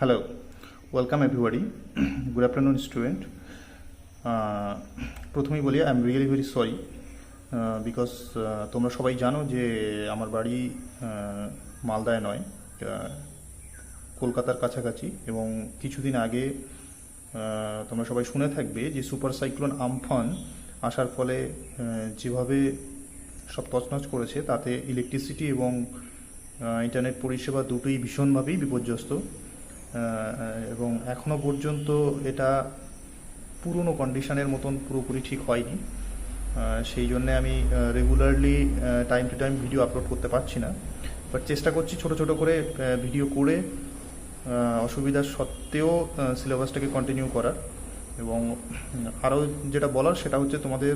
Hello, welcome everybody. Good afternoon, student. প্রথমেই বলি I am really very sorry because তোমরা সবাই জানো যে আমার বাড়ি মালদায় নয়, কলকাতার কাছাকাছি। এবং কিছুদিন আগে তোমরা সবাই শুনে থাকবে যে সুপার সাইক্লোন আমফান আসার ফলে যেভাবে সব তছনছ করেছে, তাতে ইলেকট্রিসিটি এবং ইন্টারনেট পরিষেবা দুটোই ভীষণভাবেই বিপর্যস্ত। এবং এখনও পর্যন্ত এটা পুরনো কন্ডিশনের মতন পুরোপুরি ঠিক হয়নি। সেই জন্যে আমি regularly time to time video upload করতে পারছি না, বাট চেষ্টা করছি ছোট ছোট করে ভিডিও করে অসুবিধার সত্ত্বেও সিলেবাসটাকে কন্টিনিউ করার। এবং আরও যেটা বলার সেটা হচ্ছে, তোমাদের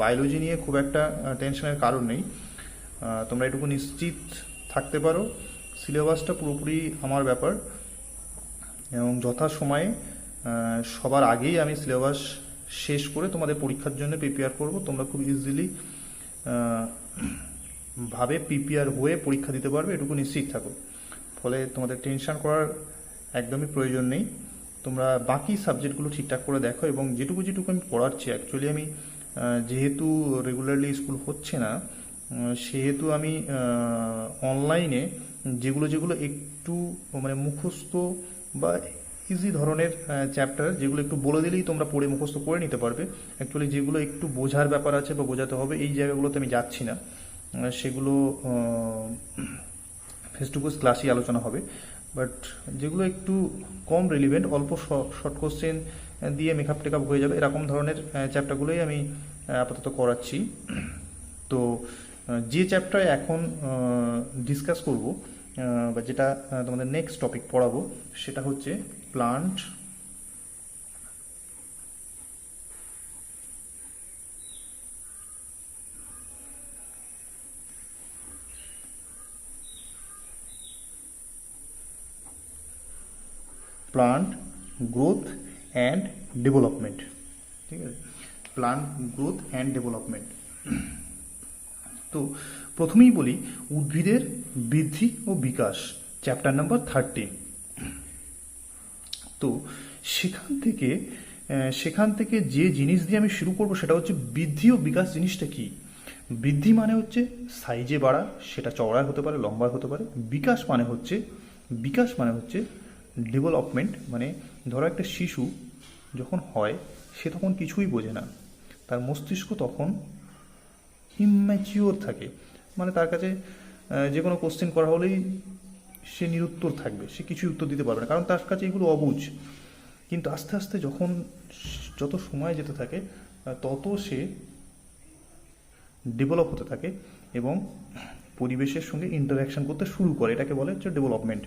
বায়োলজি নিয়ে খুব একটা টেনশনের কারণ নেই। তোমরা এটুকু নিশ্চিত থাকতে পারো, সিলেবাসটা পুরোপুরি আমার ব্যাপার এবং যথাসময়ে সবার আগেই আমি সিলেবাস শেষ করে তোমাদের পরীক্ষার জন্য প্রিপেয়ার করব। তোমরা খুব ইজিলি ভাবে প্রিপেয়ার হয়ে পরীক্ষা দিতে পারবে, এটুকু নিশ্চিত থাকো। ফলে তোমাদের টেনশন করার একদমই প্রয়োজন নেই। তোমরা বাকি সাবজেক্টগুলো ঠিকঠাক করে দেখো। এবং যেটুকু আমি পড়াচ্ছি, অ্যাকচুয়ালি আমি যেহেতু রেগুলারলি স্কুল হচ্ছে না, সেহেতু আমি অনলাইনে যেগুলো একটু মানে মুখস্থ বা ইজি ধরনের চ্যাপ্টার, যেগুলো একটু বলে দিলেই তোমরা পড়ে মুখস্থ করে নিতে পারবে, অ্যাকচুয়ালি যেগুলো একটু বোঝার ব্যাপার আছে বা বোঝাতে হবে, এই জায়গাগুলোতে আমি যাচ্ছি না। সেগুলো ফেস টু ফেস ক্লাসই আলোচনা হবে। বাট যেগুলো একটু কম রিলিভেন্ট, অল্প শর্ট কোশ্চেন দিয়ে মেকআপ টেকআপ হয়ে যাবে, এরকম ধরনের চ্যাপ্টারগুলোই আমি আপাতত করাচ্ছি। তো যে চ্যাপ্টারে এখন ডিসকাস করব বা যেটা তোমাদের নেক্সট টপিক পড়াবো, সেটা হচ্ছে প্লান্ট গ্রোথ অ্যান্ড ডেভেলপমেন্ট। ঠিক আছে, প্লান্ট গ্রোথ অ্যান্ড ডেভেলপমেন্ট। তো প্রথমেই বলি উদ্ভিদের বৃদ্ধি ও বিকাশ, চ্যাপ্টার নাম্বার 30। তো সেখান থেকে যে জিনিস দিয়ে আমি শুরু করব সেটা হচ্ছে বৃদ্ধি ও বিকাশ জিনিসটা কি। বৃদ্ধি মানে হচ্ছে সাইজে বাড়া, সেটা চওড়ায় হতে পারে, লম্বায় হতে পারে। বিকাশ মানে হচ্ছে ডেভেলপমেন্ট, মানে ধরো একটা শিশু যখন হয়, সে তখন কিছুই বোঝে না, তার মস্তিষ্ক তখন ইম্যাচিওর থাকে, মানে তার কাছে যে কোনো কোশ্চেন করা হলেই সে নিরুত্তর থাকবে, সে কিছুই উত্তর দিতে পারবে না, কারণ তার কাছে এগুলো অবুঝ। কিন্তু আস্তে আস্তে যত সময় যেতে থাকে, তত সে ডেভেলপ হতে থাকে এবং পরিবেশের সঙ্গে ইন্টারাকশন করতে শুরু করে, এটাকে বলে হচ্ছে ডেভেলপমেন্ট।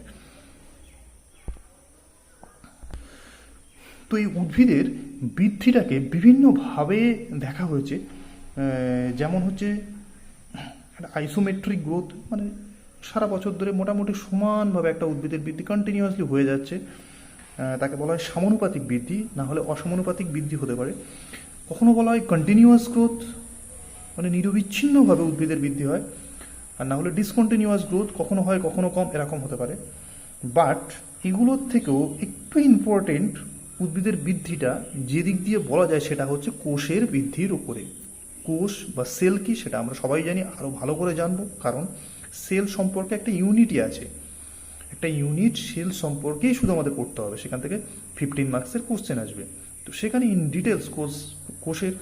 তো এই উদ্ভিদের বৃদ্ধিটাকে বিভিন্নভাবে দেখা হয়েছে। যেমন হচ্ছে একটা আইসোমেট্রিক গ্রোথ, মানে সারা বছর ধরে মোটামুটি সমানভাবে একটা উদ্ভিদের বৃদ্ধি কন্টিনিউয়াসলি হয়ে যাচ্ছে, তাকে বলা হয় সমানুপাতিক বৃদ্ধি, না হলে অসমানুপাতিক বৃদ্ধি হতে পারে। কখনো বলা হয় কন্টিনিউয়াস গ্রোথ, মানে নিরবিচ্ছিন্নভাবে উদ্ভিদের বৃদ্ধি হয়, আর না হলে ডিসকন্টিনিউয়াস গ্রোথ, কখনো হয় কখনো কম, এরকম হতে পারে। বাট এগুলোর থেকেও একটু ইম্পর্টেন্ট উদ্ভিদের বৃদ্ধিটা যে দিক দিয়ে বলা যায় সেটা হচ্ছে কোষের বৃদ্ধির উপরে। কোষ বা সেল কি সেটা আমরা সবাই জানি, আরও ভালো করে জানবো, কারণ সেল সম্পর্কে একটা ইউনিটই আছে। একটা ইউনিট সেল সম্পর্কেই শুধু আমাদের পড়তে হবে, সেখান থেকে 15 মার্কসের কোশ্চেন আসবে। তো সেখানে ইন ডিটেলস কোষের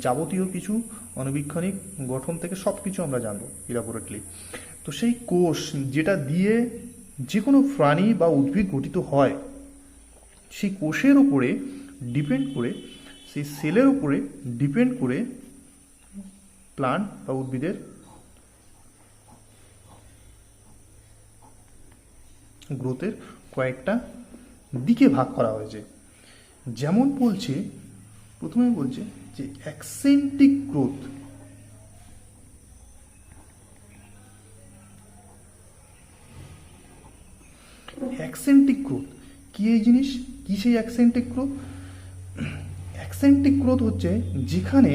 যাবতীয় কিছু আণুবীক্ষণিক গঠন থেকে সব কিছু আমরা জানবো ইলাবোরেটলি। তো সেই কোষ যেটা দিয়ে যে কোনো প্রাণী বা উদ্ভিদ গঠিত হয়, সেই কোষের উপরে ডিপেন্ড করে, সেই সেলের উপরে ডিপেন্ড করে প্লান্ট বা উদ্ভিদের গ্রোথের কয়েকটা দিকে ভাগ করা হয়েছে। যেমন প্রথমে বলছে যে অ্যাক্সেন্টিক গ্রোথ। অ্যাক্সেন্টিক গ্রোথ কি এই জিনিস, কি সেই অ্যাক্সেন্টিক গ্রোথ? অ্যাক্সেন্টিক গ্রোথ হচ্ছে যেখানে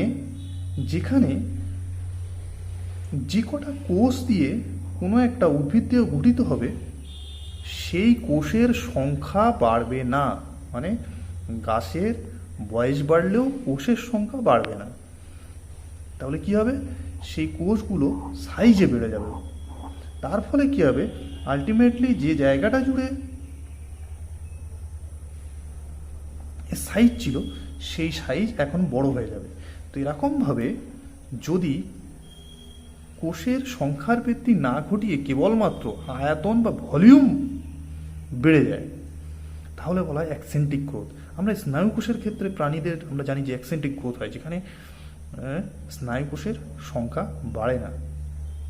যে কটা কোষ দিয়ে কোনো একটা উদ্ভিদ দিয়ে গঠিত হবে, সেই কোষের সংখ্যা বাড়বে না। মানে গাছের বয়স বাড়লেও কোষের সংখ্যা বাড়বে না। তাহলে কি হবে, সেই কোষগুলো সাইজে বেড়ে যাবে। তার ফলে কি হবে, আলটিমেটলি যে জায়গাটা জুড়ে সাইজ ছিল সেই সাইজ এখন বড় হয়ে যাবে। তো এরকমভাবে যদি কোষের সংখ্যার বৃদ্ধি না ঘটিয়ে কেবলমাত্র আয়তন বা ভলিউম বেড়ে যায়, তাহলে বলা হয় অ্যাক্সেন্টিক গ্রোথ। আমরা স্নায়ু কোষের ক্ষেত্রে প্রাণীদের আমরা জানি যে অ্যাক্সেন্টিক গ্রোথ হয়, যেখানে স্নায়ু কোষের সংখ্যা বাড়ে না,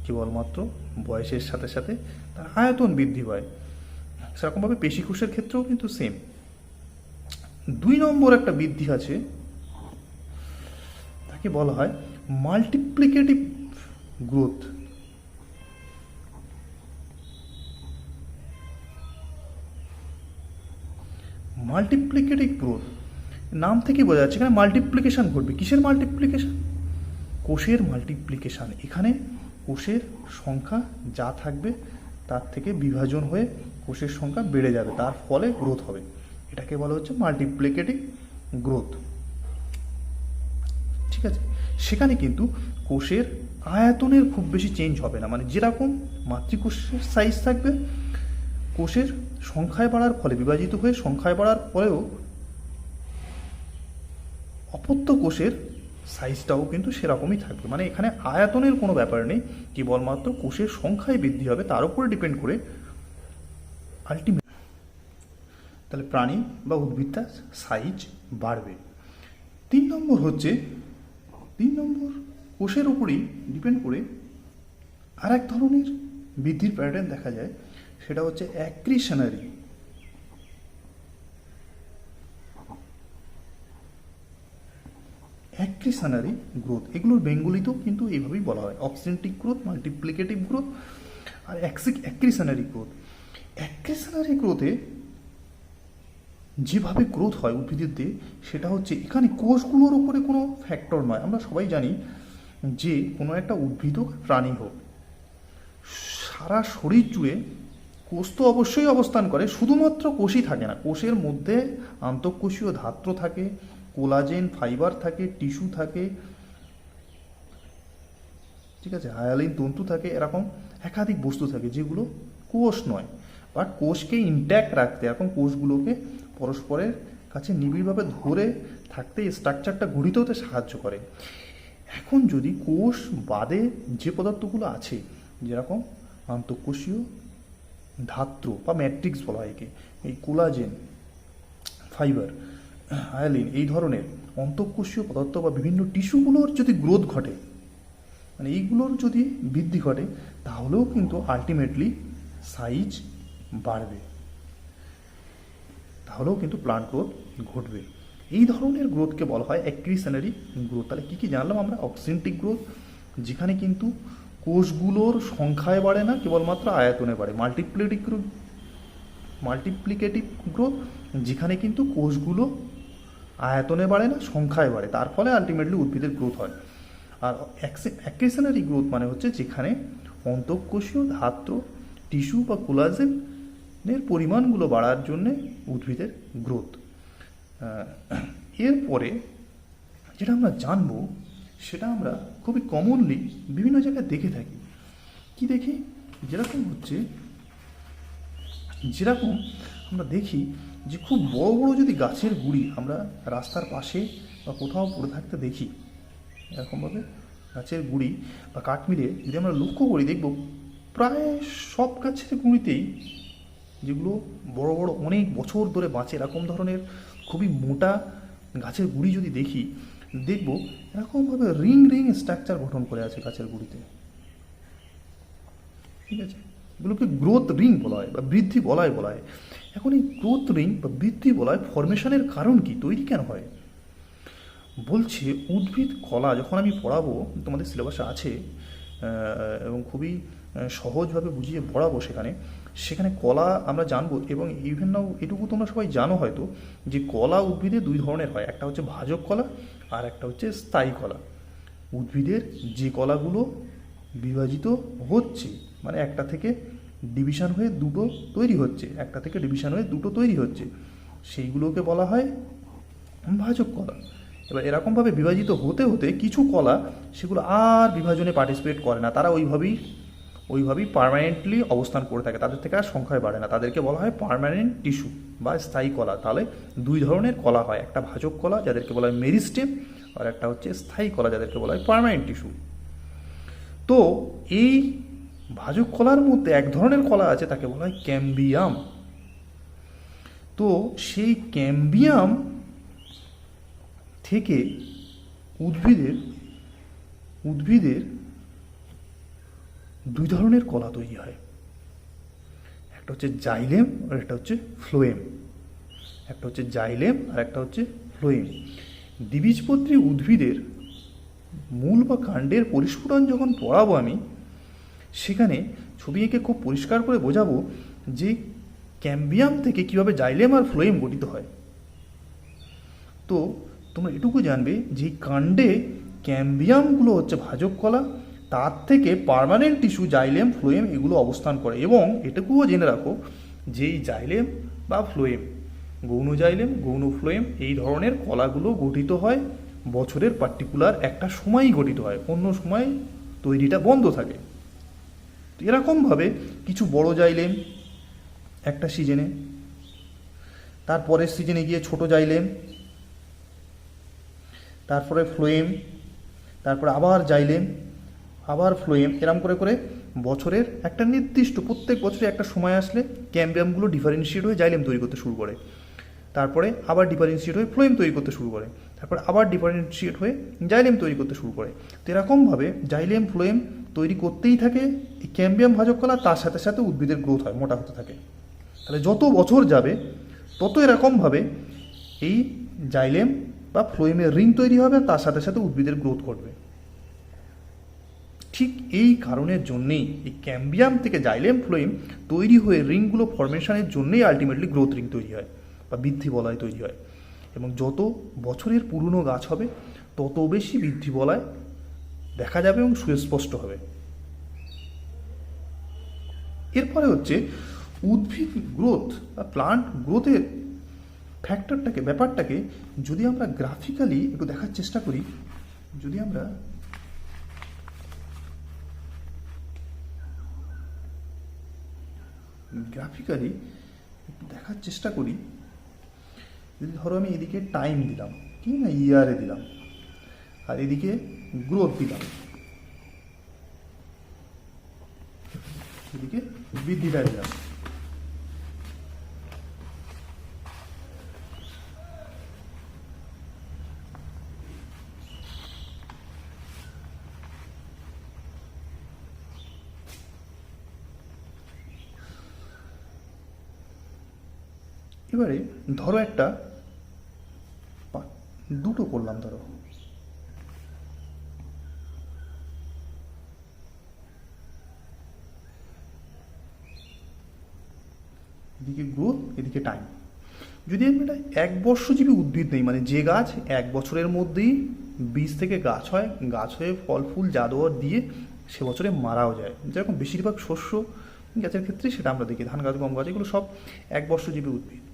কেবলমাত্র বয়সের সাথে সাথে তার আয়তন বৃদ্ধি পায়। সেরকমভাবে পেশি কোষের ক্ষেত্রেও কিন্তু সেম। 2 নম্বর একটা বৃদ্ধি আছে, তাকে বলা হয় মাল্টিপ্লিকেটিভ গ্রোথ। মাল্টিপ্লিকেটিভ গ্রোথ নাম থেকে বোঝা যাচ্ছে এখানে মাল্টিপ্লিকেশন ঘটবে। কিসের মাল্টিপ্লিকেশন? কোষের মাল্টিপ্লিকেশন। এখানে কোষের সংখ্যা যা থাকবে তার থেকে বিভাজন হয়ে কোষের সংখ্যা বেড়ে যাবে, তার ফলে গ্রোথ হবে। এটাকে বলা হচ্ছে মাল্টিপ্লিকেটিভ গ্রোথ। ঠিক আছে, সেখানে কিন্তু কোষের আয়তনের খুব বেশি চেঞ্জ হবে না। মানে যেরকম মাতৃকোষের সাইজ থাকবে, কোষের সংখ্যায় বাড়ার ফলে, বিভাজিত হয়ে সংখ্যায় বাড়ার পরেও অপত্য কোষের সাইজটাও কিন্তু সেরকমই থাকবে। মানে এখানে আয়তনের কোনো ব্যাপার নেই, কেবলমাত্র কোষের সংখ্যায় বৃদ্ধি হবে, তার উপরে ডিপেন্ড করে আলটিমেট তাহলে প্রাণী বা উদ্ভিদটার সাইজ বাড়বে। 3 নম্বর হচ্ছে, 3 নম্বর কোষের উপরেই ডিপেন্ড করে আর এক ধরনের বৃদ্ধির প্যাটার্ন দেখা যায়, সেটা হচ্ছে অ্যাক্রিশনারি। অ্যাক্রিশনারি গ্রোথ, এগুলোর বেঙ্গলিতেও কিন্তু এইভাবেই বলা হয়, অক্সেন্টিক গ্রোথ, মাল্টিপ্লিকেটিভ গ্রোথ আর অ্যাক্রিশনারি গ্রোথ। অ্যাক্রিশনারি গ্রোথে যেভাবে গ্রোথ হয় উদ্ভিদের, সেটা হচ্ছে এখানে কোষগুলোর উপরে কোনো ফ্যাক্টর নয়। আমরা সবাই জানি যে কোনো একটা উদ্ভিদ হোক প্রাণী হোক, সারা শরীর জুড়ে কোষ তো অবশ্যই অবস্থান করে, শুধুমাত্র কোষই থাকে না। কোষের মধ্যে আন্তঃকোষীয় ধাত্র থাকে, কোলাজেন ফাইবার থাকে, টিস্যু থাকে, ঠিক আছে, হায়ালিন তন্তু থাকে, এরকম একাধিক বস্তু থাকে যেগুলো কোষ নয়, বাট কোষকে ইনট্যাক্ট রাখতে, এখন কোষগুলোকে পরস্পরের কাছে নিবিড়ভাবে ধরে থাকতে, স্ট্রাকচারটা গঠিত হতে সাহায্য করে। এখন যদি কোষ বাদে যে পদার্থগুলো আছে, যেরকম আন্তঃকোষীয় ধাত্র বা ম্যাট্রিক্স বলা হয় একে, এই কোলাজেন ফাইবার হায়ালিন, এই ধরনের অন্তঃকোষীয় পদার্থ বা বিভিন্ন টিস্যুগুলোর যদি গ্রোথ ঘটে, মানে এইগুলোর যদি বৃদ্ধি ঘটে, তাহলেও কিন্তু আলটিমেটলি সাইজ বাড়বে, তাহলেও কিন্তু প্লান্ট গ্রোথ ঘটবে। এই ধরনের গ্রোথকে বলা হয় অ্যাক্রিশনারি গ্রোথ। তাহলে কী কী জানলাম আমরা? অক্সেন্টিক গ্রোথ, যেখানে কিন্তু কোষগুলোর সংখ্যায় বাড়ে না, কেবলমাত্র আয়তনে বাড়ে। মাল্টিপ্লিকেটিভ গ্রোথ, যেখানে কিন্তু কোষগুলো আয়তনে বাড়ে না, সংখ্যায় বাড়ে, তার ফলে আলটিমেটলি উদ্ভিদের গ্রোথ হয়। আর অ্যাক্রিশনারি গ্রোথ মানে হচ্ছে যেখানে অন্তঃকোষীয় ধাত্র, টিস্যু বা কোলাজেনের পরিমাণগুলো বাড়ার জন্যে উদ্ভিদের গ্রোথ। এরপরে যেটা আমরা জানবো, সেটা আমরা খুবই কমনলি বিভিন্ন জায়গায় দেখে থাকি। কি দেখি? যেরকম আমরা দেখি যে খুব বড় বড় যদি গাছের গুঁড়ি আমরা রাস্তার পাশে বা কোথাও পড়ে থাকতে দেখি, এরকমভাবে গাছের গুঁড়ি বা কাঠমিরে যদি আমরা লক্ষ্য করি, দেখব প্রায় সব গাছের গুঁড়িতেই, যেগুলো বড় বড় অনেক বছর ধরে বাঁচে, এরকম ধরনের খুবই মোটা গাছের গুঁড়ি যদি দেখি, দেখব এরকমভাবে রিং রিং স্ট্রাকচার গঠন করে আছে গাছের গুঁড়িতে। ঠিক আছে, এগুলোকে গ্রোথ রিং বলা হয় বা বৃদ্ধি বলা হয়। এখন এই গ্রোথ রিং বা বৃদ্ধি বলা হয় ফরমেশনের কারণ কি, তৈরি কেন হয়? বলছে উদ্ভিদ কলা যখন আমি পড়াবো, তোমাদের সিলেবাসে আছে এবং খুবই সহজভাবে বুঝিয়ে পড়াবো, সেখানে কলা আমরা জানবো। এবং ইভেন নাও এটুকু তোমরা সবাই জানো হয়তো যে কলা উদ্ভিদে 2 ধরনের হয়, একটা হচ্ছে ভাজক কলা আর একটা হচ্ছে স্থায়ী কলা। উদ্ভিদের যে কলাগুলো বিভাজিত হচ্ছে, মানে একটা থেকে ডিভিশন হয়ে দুটো তৈরি হচ্ছে, একটা থেকে ডিভিশন হয়ে দুটো তৈরি হচ্ছে, সেইগুলোকে বলা হয় ভাজক কলা। এবার এরকমভাবে বিভাজিত হতে হতে কিছু কলা সেগুলো আর বিভাজনে পার্টিসিপেট করে না, তারা ওইভাবেই পার্মানেন্টলি অবস্থান করে থাকে, তাদের থেকে আর সংখ্যায় বাড়ে না, তাদেরকে বলা হয় পার্মানেন্ট টিস্যু বা স্থায়ী কলা। তাহলে দুই ধরনের কলা হয়, একটা ভাজক কলা যাদেরকে বলা হয় মেরিস্টেম, আর একটা হচ্ছে স্থায়ী কলা যাদেরকে বলা হয় পার্মানেন্ট টিস্যু। তো এই ভাজক কলার মধ্যে এক ধরনের কলা আছে, তাকে বলা হয় ক্যাম্বিয়াম। তো সেই ক্যাম্বিয়াম থেকে উদ্ভিদের দুই ধরনের কলা তৈরি হয়, একটা হচ্ছে জাইলেম আর একটা হচ্ছে ফ্লোয়েম। একটা হচ্ছে জাইলেম আর একটা হচ্ছে ফ্লোয়েম। দ্বিবীজপত্রী উদ্ভিদের মূল বা কাণ্ডের পরিস্ফুটন যখন পড়াবো আমি, সেখানে ছবি এঁকে খুব পরিষ্কার করে বোঝাবো যে ক্যাম্বিয়াম থেকে কীভাবে জাইলেম আর ফ্লোয়েম গঠিত হয়। তো তোমরা এটুকু জানবে যে কাণ্ডে ক্যাম্বিয়ামগুলো হচ্ছে ভাজক কলা, তার থেকে পার্মানেন্ট টিস্যু জাইলেম ফ্লোয়েম এগুলো অবস্থান করে। এবং এটুকুও জেনে রাখো যে এই জাইলেম বা ফ্লোয়েম, গৌণ জাইলেম গৌণ ফ্লোয়েম এই ধরনের কলাগুলো গঠিত হয় বছরের পার্টিকুলার একটা সময়ই গঠিত হয়, অন্য সময় তৈরিটা বন্ধ থাকে। এরকমভাবে কিছু বড় জাইলেম একটা সিজনে, তারপরের সিজনে গিয়ে ছোট জাইলেম, তারপরে ফ্লোয়েম, তারপরে আবার জাইলেম, আবার ফ্লোয়েম, এরম করে করে বছরের একটা নির্দিষ্ট প্রত্যেক বছরে একটা সময় আসলে ক্যাম্বিয়ামগুলো ডিফারেন্সিয়েট হয়ে জাইলেম তৈরি করতে শুরু করে, তারপরে আবার ডিফারেন্সিয়েট হয়ে ফ্লোয়েম তৈরি করতে শুরু করে, তারপরে আবার ডিফারেন্সিয়েট হয়ে জাইলেম তৈরি করতে শুরু করে। তো এরকমভাবে জাইলেম ফ্লোয়েম তৈরি করতেই থাকে এই ক্যাম্বিয়াম ভাজক কলা, তার সাথে সাথে উদ্ভিদের গ্রোথ হয়, মোটা হতে থাকে। তাহলে যত বছর যাবে তত এরকমভাবে এই জাইলেম বা ফ্লোয়েমের রিং তৈরি হবে, তার সাথে সাথে উদ্ভিদের গ্রোথ ঘটবে। ঠিক এই কারণের জন্যেই এই ক্যাম্বিয়াম থেকে জাইলেম ফ্লোয়েম তৈরি হয়ে রিংগুলো ফরমেশনের জন্যেই আলটিমেটলি গ্রোথ রিং তৈরি হয় বা বৃদ্ধি বলয় তৈরি হয়। এবং যত বছরের পুরনো গাছ হবে তত বেশি বৃদ্ধি বলয় দেখা যাবে এবং সুস্পষ্ট হবে। এরপরে হচ্ছে উদ্ভিদ গ্রোথ বা প্লান্ট গ্রোথের ব্যাপারটাকে যদি আমরা গ্রাফিক্যালি একটু দেখার চেষ্টা করি, যদি আমরা গ্রাফিক্যালি একটু দেখার চেষ্টা করি, যদি ধরো আমি এদিকে টাইম দিলাম, ঠিক না, ইয়ারে দিলাম, আর এদিকে গ্রোথ দিলাম, এদিকে বৃদ্ধিটা দিলাম, এবারে ধরো একটা দুটো করলাম, ধরো এদিকে গ্রোথ এদিকে টাইম। যদি আমি এটা এক বর্ষজীবী উদ্ভিদ নেই, মানে যে গাছ এক বছরের মধ্যেই বীজ থেকে গাছ হয়, গাছ হয়ে ফল ফুল যা দেওয়ার দিয়ে সে বছরে মারাও যায়, যেরকম বেশিরভাগ শস্য গাছের ক্ষেত্রে সেটা আমরা দেখি, ধান গাছ গম গাছ এগুলো সব এক বর্ষজীবী উদ্ভিদ,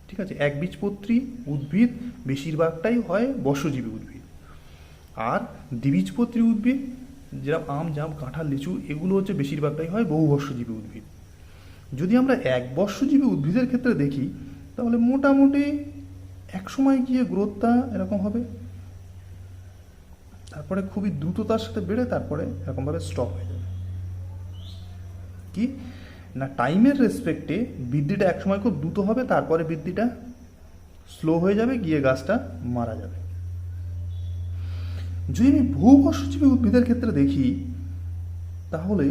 ঠিক আছে। একবীজপত্রী উদ্ভিদ বেশিরভাগটাই হয় বর্ষজীবী উদ্ভিদ। আর দ্বিবীজপত্রী উদ্ভিদ যেরকম আম জাম কাঁঠাল লিচু এগুলো হচ্ছে বেশিরভাগটাই হয় বহুবর্ষজীবী উদ্ভিদ। যদি আমরা এক বর্ষজীবী উদ্ভিদের ক্ষেত্রে দেখি তাহলে মোটামুটি এক সময় গিয়ে গ্রোথটা এরকম হবে, তারপরে খুবই দ্রুততার সাথে বেড়ে তারপরে এরকমভাবে স্টপ হয়ে যাবে। কি না, টাইমের রেসপেক্টে বৃদ্ধিটা একসময় খুব দ্রুত হবে, তারপরে বৃদ্ধিটা স্লো হয়ে যাবে, গিয়ে গাছটা মারা যাবে। যদি আমি বহুবর্ষজীবী উদ্ভিদের ক্ষেত্রে দেখি তাহলে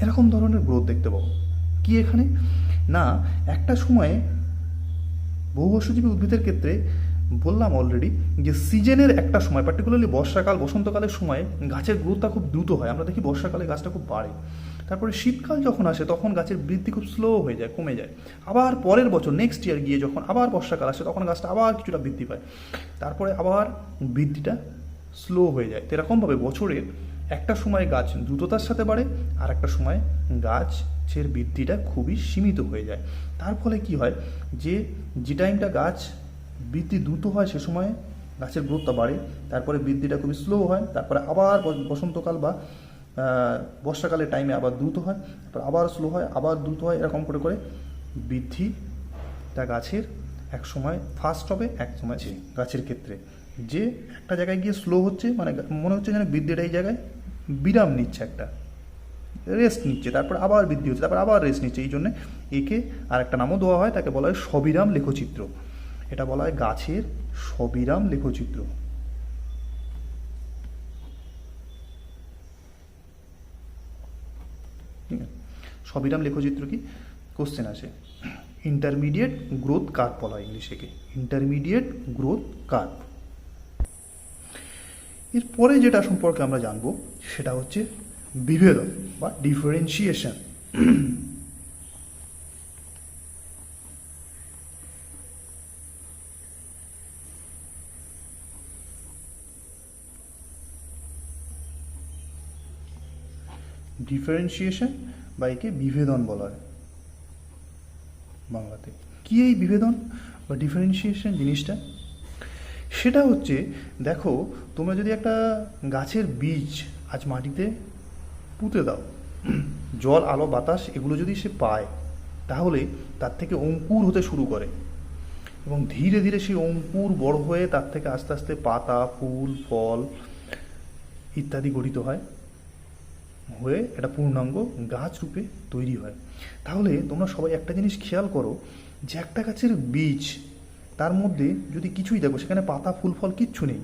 এরকম ধরনের গ্রোথ দেখতে পাবো। কি এখানে না, একটা সময়ে বহুবর্ষজীবী উদ্ভিদের ক্ষেত্রে বললাম অলরেডি যে সিজনের একটা সময়, পার্টিকুলারলি বর্ষাকাল বসন্তকালের সময় গাছের গ্রোথটা খুব দ্রুত হয়। আমরা দেখি বর্ষাকালে গাছটা খুব বাড়ে, তারপরে শীতকাল যখন আসে তখন গাছের বৃদ্ধি খুব স্লো হয়ে যায়, কমে যায়। আবার পরের বছর নেক্সট ইয়ার গিয়ে যখন আবার বর্ষাকাল আসে তখন গাছটা আবার কিছুটা বৃদ্ধি পায়, তারপরে আবার বৃদ্ধিটা স্লো হয়ে যায়। তো এরকমভাবে বছরের একটা সময় গাছ দ্রুততার সাথে বাড়ে, আর একটা সময় গাছের বৃদ্ধিটা খুবই সীমিত হয়ে যায়। তার ফলে কি হয়, যে টাইমটা গাছ বৃদ্ধি দ্রুত হয় সে সময় গাছের গ্রোথটা বাড়ে, তারপরে বৃদ্ধিটা খুবই স্লো হয়, তারপরে আবার বসন্তকাল বা বর্ষাকালের টাইমে আবার দ্রুত হয়, তারপর আবার স্লো হয়, আবার দ্রুত হয়, এরকম করে করে বৃদ্ধিটা গাছের এক সময় ফাস্ট হবে, এক সময় গাছের ক্ষেত্রে যে একটা জায়গায় গিয়ে স্লো হচ্ছে, মানে মনে হচ্ছে যেন বৃদ্ধিটা এই জায়গায় বিরাম নিচ্ছে, একটা রেস্ট নিচ্ছে, তারপর আবার বৃদ্ধি হচ্ছে, তারপর আবার রেস্ট নিচ্ছে। এই জন্যে একে আর একটা নামও দেওয়া হয়, তাকে বলা হয় সবিরাম লেখচিত্র। এটা বলা হয় গাছের সবিরাম লেখচিত্র। ঠিক আছে, সবিরাম লেখচিত্র কি কোশ্চেন আসে। ইন্টারমিডিয়েট গ্রোথ কার্ভ বলা হয় ইংলিশে, ইন্টারমিডিয়েট গ্রোথ কার্ভ। এরপরে যেটা সম্পর্কে আমরা জানবো সেটা হচ্ছে বিভেদন বা ডিফারেন্সিয়েশন। ডিফারেন্সিয়েশন বা একে বিভেদন বলা হয় বাংলাতে। কি এই বিভেদন বা ডিফারেন্সিয়েশন জিনিসটা? সেটা হচ্ছে, দেখো তোমরা যদি একটা গাছের বীজ আজ মাটিতে পুঁতে দাও, জল আলো বাতাস এগুলো যদি সে পায়, তাহলে তার থেকে অঙ্কুর হতে শুরু করে, এবং ধীরে ধীরে সেই অঙ্কুর বড় হয়ে তার থেকে আস্তে আস্তে পাতা, ফুল, ফল ইত্যাদি গঠিত হয়, হয়ে একটা পূর্ণাঙ্গ গাছ রূপে তৈরি হয়। তাহলে তোমরা সবাই একটা জিনিস খেয়াল করো, যে একটা গাছের বীজ, তার মধ্যে যদি কিছুই দেখো, সেখানে পাতা, ফুল, ফল কিচ্ছু নেই,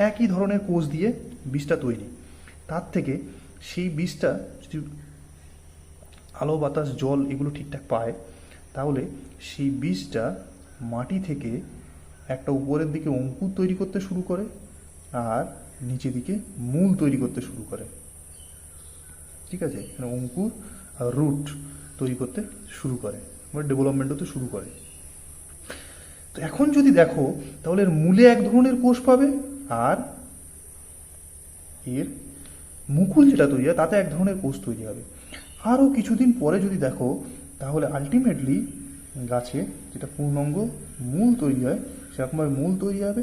একই ধরনের কোষ দিয়ে বীজটা তৈরি। তার থেকে সেই বীজটা যদি আলো বাতাস জল এগুলো ঠিকঠাক পায়, তাহলে সেই বীজটা মাটি থেকে একটা উপরের দিকে অঙ্কুর তৈরি করতে শুরু করে, আর নিচের দিকে মূল তৈরি করতে শুরু করে। ঠিক আছে, অঙ্কুর আর রুট তৈরি করতে শুরু করে, মানে ডেভেলপমেন্ট হতে শুরু করে। তো এখন যদি দেখো, তাহলে এর মূলে এক ধরনের কোষ পাবে, আর এর মুকুল যেটা তৈরি হয় তাতে এক ধরনের কোষ তৈরি হবে। আরও কিছুদিন পরে যদি দেখো, তাহলে আলটিমেটলি গাছে যেটা পূর্ণাঙ্গ মূল তৈরি হয়, সেরকমভাবে মূল তৈরি হবে,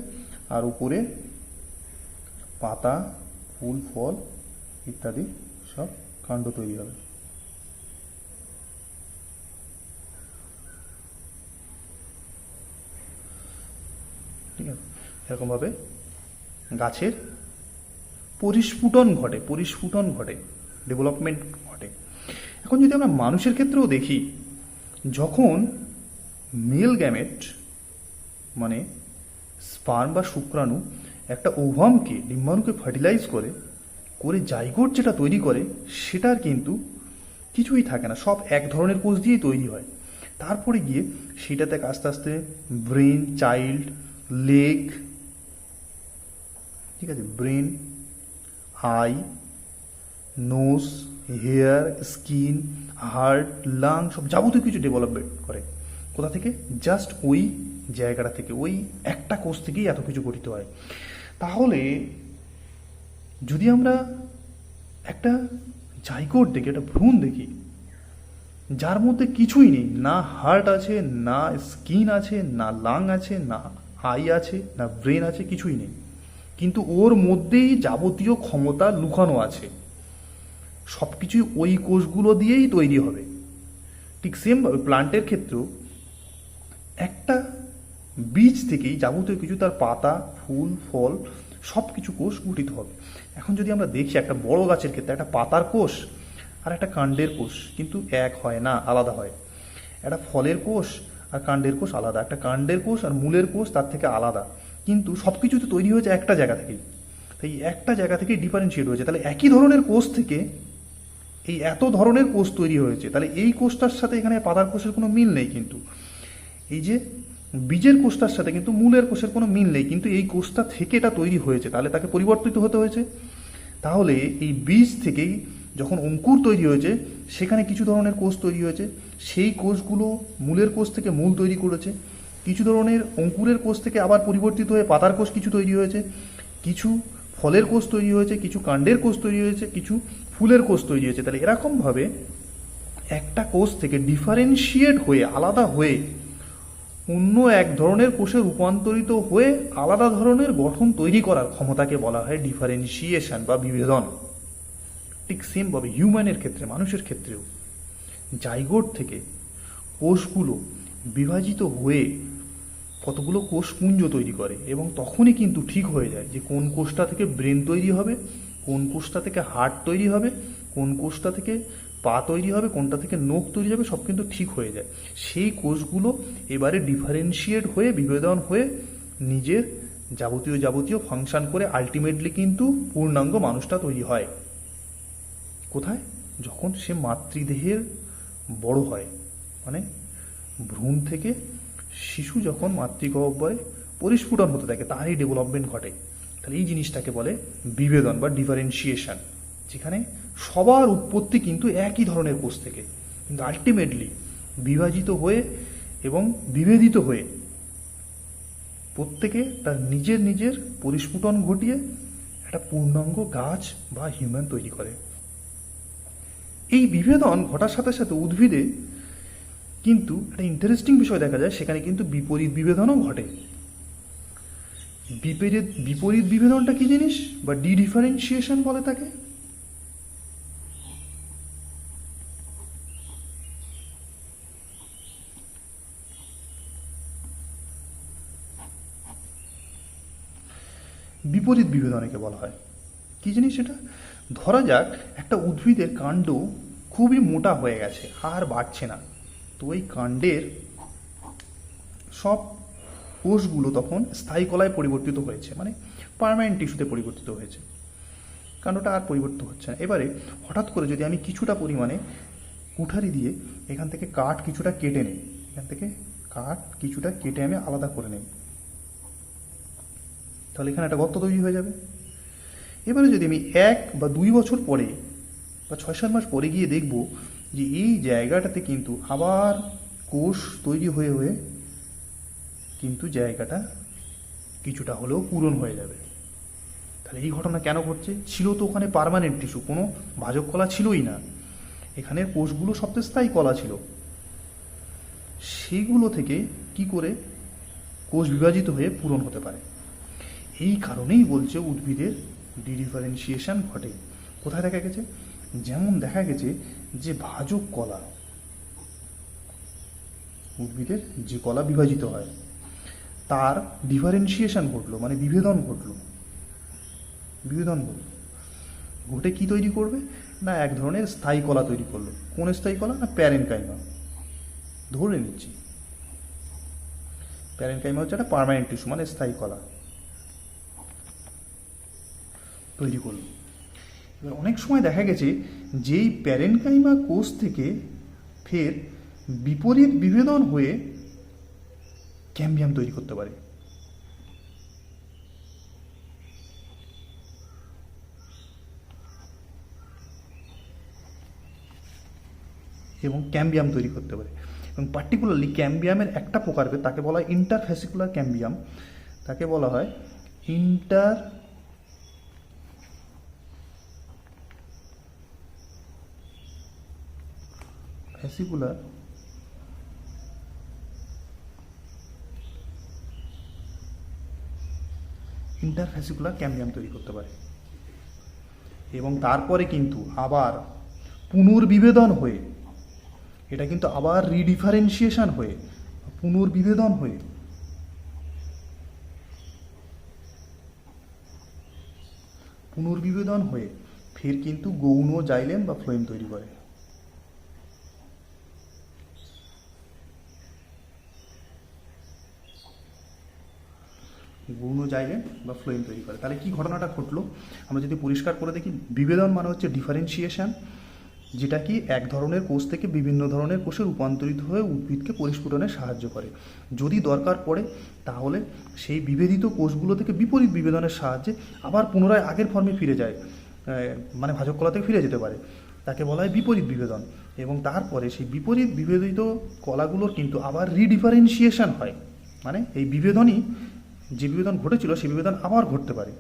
আর উপরে পাতা, ফুল, ফল ইত্যাদি সব কাণ্ড তৈরি হবে। ঠিক আছে, এরকমভাবে গাছের পরিস্ফুটন ঘটে, ডেভেলপমেন্ট ঘটে। এখন যদি আমরা মানুষের ক্ষেত্রেও দেখি, যখন মেল গ্যামেট মানে স্পার্ম বা শুক্রাণু একটা ওভামকে, ডিম্বাণুকে ফার্টিলাইজ করে জাইগোট যেটা তৈরি করে, সেটার কিন্তু কিছুই থাকে না, সব এক ধরনের কোষ দিয়েই তৈরি হয়। তারপরে গিয়ে সেটা থেকে আস্তে আস্তে ব্রেন, চাইল্ড, লেগ, ঠিক আছে, brain, eye, nose, hair, skin, heart, lung সব যাবতীয় কিছু ডেভেলপমেন্ট করে। কোথা থেকে? জাস্ট ওই জায়গাটা থেকে, ওই একটা কোষ থেকেই এত কিছু গঠিত হয়। তাহলে যদি আমরা একটা জাইগোট দেখি, একটা ভ্রূণ দেখি, যার মধ্যে কিছুই নেই, না হার্ট আছে, না স্কিন আছে, না লাং আছে, না আই আছে, না ব্রেন আছে, কিছুই নেই, কিন্তু ওর মধ্যেই যাবতীয় ক্ষমতা লুকানো আছে, সব কিছুই ওই কোষগুলো দিয়েই তৈরি হবে। ঠিক সেমভাবে প্লান্টের ক্ষেত্রেও একটা বীজ থেকেই যাবতীয় কিছু, তার পাতা, ফুল, ফল সব কিছু কোষ গঠিত হবে। এখন যদি আমরা দেখি একটা বড় গাছের ক্ষেত্রে, একটা পাতার কোষ আর একটা কাণ্ডের কোষ কিন্তু এক হয় না, আলাদা হয়। একটা ফলের কোষ আর কাণ্ডের কোষ আলাদা, একটা কাণ্ডের কোষ আর মূলের কোষ তার থেকে আলাদা, কিন্তু সব কিছু তো তৈরি হয়েছে একটা জায়গা থেকেই। তাই একটা জায়গা থেকে ডিফারেন্সিয়েট হয়েছে, তাহলে একই ধরনের কোষ থেকে এই এত ধরনের কোষ তৈরি হয়েছে, তাহলে এই কোষটার সাথে এখানে পাতার কোষের কোনো মিল নেই, কিন্তু এই যে বীজের কোষটার সাথে কিন্তু মূলের কোষের কোনো মিল নেই, কিন্তু এই কোষটা থেকে এটা তৈরি হয়েছে, তাহলে তাকে পরিবর্তিত হতে হয়েছে। তাহলে এই বীজ থেকেই যখন অঙ্কুর তৈরি হয়েছে, সেখানে কিছু ধরনের কোষ তৈরি হয়েছে, সেই কোষগুলো মূলের কোষ থেকে মূল তৈরি করেছে। কিছু ধরনের অঙ্কুরের কোষ থেকে আবার পরিবর্তিত হয়ে পাতার কোষ কিছু তৈরি হয়েছে, কিছু ফলের কোষ তৈরি হয়েছে, কিছু কাণ্ডের কোষ তৈরি হয়েছে, কিছু ফুলের কোষ তৈরি হয়েছে। তাহলে এরকমভাবে একটা কোষ থেকে ডিফারেন্সিয়েট হয়ে, আলাদা হয়ে অন্য এক ধরনের কোষে রূপান্তরিত হয়ে আলাদা ধরনের গঠন তৈরি করার ক্ষমতাকে বলা হয় ডিফারেন্সিয়েশন বা বিভেদন। ঠিক সেমভাবে হিউম্যানের ক্ষেত্রে, মানুষের ক্ষেত্রেও জাইগোট থেকে কোষগুলো বিভাজিত হয়ে কতগুলো কোষপুঞ্জ তৈরি করে, এবং তখনই কিন্তু ঠিক হয়ে যায় যে কোন কোষটা থেকে ব্রেন তৈরি হবে, কোন কোষটা থেকে হার্ট তৈরি হবে, কোন কোষটা থেকে পা তৈরি হবে, কোনটা থেকে নখ তৈরি হবে, সব কিন্তু ঠিক হয়ে যায়। সেই কোষগুলো এবারে ডিফারেন্সিয়েট হয়ে, বিভেদন হয়ে নিজের যাবতীয় ফাংশন করে আলটিমেটলি কিন্তু পূর্ণাঙ্গ মানুষটা তৈরি হয়। কোথায়? যখন সে মাতৃদেহের বড় হয়, মানে ভ্রূণ থেকে শিশু যখন মাতৃগহ্বরে পরিস্ফুটন হতে থাকে, তারই ডেভেলপমেন্ট ঘটে। তাহলে এই জিনিসটাকে বলে বিভেদন বা ডিফারেন্সিয়েশন, যেখানে সবার উৎপত্তি কিন্তু একই ধরনের কোষ থেকে, কিন্তু আলটিমেটলি বিভাজিত হয়ে এবং বিভেদিত হয়ে প্রত্যেকে তার নিজের পরিস্ফুটন ঘটিয়ে একটা পূর্ণাঙ্গ গাছ বা হিউম্যান তৈরি করে। এই বিভেদন ঘটার সাথে সাথে উদ্ভিদে কিন্তু একটা ইন্টারেস্টিং বিষয় দেখা যায়, সেখানে কিন্তু বিপরীত বিভেদনও ঘটে। বিপরীত বিভেদনটা কি জিনিস বা ডিফারেন্সিয়েশন বলে তাকে। বিপরীত বিভেদন একে বলা হয়। কি জিনিস এটা? ধরা যাক একটা উদ্ভিদের কাণ্ড খুবই মোটা হয়ে গেছে, আর বাড়ছে না। তো ওই কাণ্ডের সব কোষগুলো তখন স্থায়ী কলায় পরিবর্তিত হয়েছে, মানে পার্মানেন্ট টিস্যুতে পরিবর্তিত হয়েছে, কাণ্ডটা আর পরিবর্তিত হচ্ছে না। এবারে হঠাৎ করে যদি আমি কিছুটা পরিমাণে কুঠারি দিয়ে এখান থেকে কাঠ কিছুটা কেটে নিই, এখান থেকে কাঠ কিছুটা কেটে আমি আলাদা করে নিই, তাহলে এখানে একটা গর্ত তৈরি হয়ে যাবে। এবারে যদি আমি 1 বা 2 বছর পরে বা 6-7 মাস পরে গিয়ে দেখব যে এই জায়গাটাতে কিন্তু আবার কোষ তৈরি হয়ে হয়ে কিন্তু জায়গাটা কিছুটা হলেও পূরণ হয়ে যাবে। তাহলে এই ঘটনা কেন ঘটছে? ছিল তো ওখানে পার্মানেন্ট টিস্যু, কোনো ভাজক কলা ছিলই না, এখানে কোষগুলো সবচেয়ে স্থায়ী কলা ছিল। সেইগুলো থেকে কি করে কোষ বিভাজিত হয়ে পূরণ হতে পারে? এই কারণেই বলছে উদ্ভিদের ডিফারেন্সিয়েশন ঘটে। কোথায় দেখা গেছে? যেমন দেখা গেছে যে ভাজক কলা, উদ্ভিদের যে কলা বিভাজিত হয় তার ডিফারেন্সিয়েশন ঘটলো, মানে বিভেদন ঘটলো। ঘটে কি তৈরি করবে না, এক ধরনের স্থায়ী কলা তৈরি করলো। কোন স্থায়ী কলা? না প্যারেনকাইমা। ধরে নিচ্ছি প্যারেনকাইমা হচ্ছে একটা পার্মানেন্ট টিস্যু, মানে স্থায়ী কলা তৈরি করলো। এবার অনেক সময় দেখা গেছে যেই প্যারেনকাইমা কোষ থেকে ফের বিপরীত বিভেদন হয়ে ক্যাম্বিয়াম তৈরি করতে পারে। এবং ক্যাম্বিয়াম তৈরি করতে পারে। এবং পার্টিকুলারলি ক্যাম্বিয়ামের একটা প্রকার, তাকে বলা হয় ইন্টারফ্যাসিকুলার ক্যাম্বিয়াম। তাকে বলা হয় ইন্টারফ্যাসিকুলার ক্যাম্বিয়াম তৈরি করতে পারে। এবং তারপরে কিন্তু আবার পুনর্বিভেদন হয়ে, এটা কিন্তু আবার রিডিফারেন্সিয়েশন হয়ে, পুনর্বিভেদন হয়ে ফের কিন্তু গৌণ জাইলেম বা ফ্লোয়েম তৈরি করে। গৌণ জাইলেম বা ফ্লোয়েম তৈরি করে। তাহলে কি ঘটনাটা ঘটলো আমরা যদি পরিষ্কার করে দেখি, বিভেদন মানে হচ্ছে ডিফারেন্সিয়েশন, যেটা কি এক ধরনের কোষ থেকে বিভিন্ন ধরনের কোষে রূপান্তরিত হয়ে উদ্ভিদকে পরিস্ফুটনে সাহায্য করে। যদি দরকার পড়ে তাহলে সেই বিভেদিত কোষগুলো থেকে বিপরীত বিভেদনের সাহায্যে আবার পুনরায় আগের ফর্মে ফিরে যায়, মানে ভাজক কলা থেকে ফিরে যেতে পারে। তাকে বলা হয় বিপরীত বিভেদন। এবং তারপরে সেই বিপরীত বিভেদিত কলাগুলোর কিন্তু আবার রিডিফারেন্সিয়েশন হয়, মানে এই বিভেদনই, যে বিভেদন ঘটেছিল সেই বিভেদন আবার ঘটতে পারে।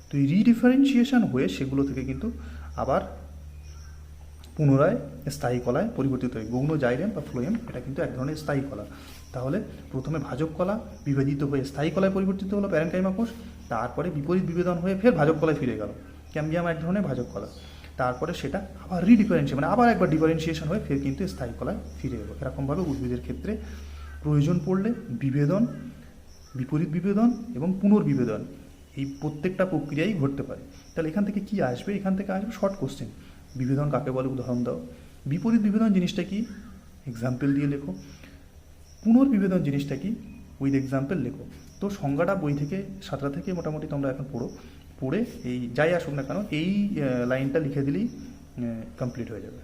তো এই রিডিফারেন্সিয়েশন হয়ে সেগুলো থেকে কিন্তু আবার পুনরায় স্থায়ী কলায় পরিবর্তিত হয়। গৌণ জাইলেম বা ফ্লোয়েম এটা কিন্তু এক ধরনের স্থায়ী কলা। তাহলে প্রথমে ভাজক কলা বিভাজিত হয়ে স্থায়ী কলায় পরিবর্তিত হলো প্যারেনকাইমা কোষ, তারপরে বিপরীত বিভেদন হয়ে ফের ভাজক কলায় ফিরে গেল। ক্যাম্বিয়াম এক ধরনের ভাজক কলা, তারপরে সেটা আবার রিডিফারেন্সিয়েশন মানে আবার একবার ডিফারেন্সিয়েশন হয়ে ফের কিন্তু স্থায়ী কলায় ফিরে এলো। এরকমভাবে উদ্ভিদের ক্ষেত্রে প্রয়োজন পড়লে বিভেদন, বিপরীত বিভেদন এবং পুনর্বিভেদন এই প্রত্যেকটা প্রক্রিয়াই ঘটতে পারে। তাহলে এখান থেকে কি আসবে? এখান থেকে আসবে শর্ট কোশ্চেন, বিভেদন কাকে বলে উদাহরণ দাও, বিপরীত বিভেদন জিনিসটা কি এক্সাম্পল দিয়ে লেখো, পুনর্বিভেদন জিনিসটা কি উইথ এক্সাম্পল লেখো। তো সংজ্ঞাটা বই থেকে 7টা থেকে মোটামুটি তোমরা এখন পড়ে এই যাই আসুক না কেন এই লাইনটা লিখে দিলেই কমপ্লিট হয়ে যাবে।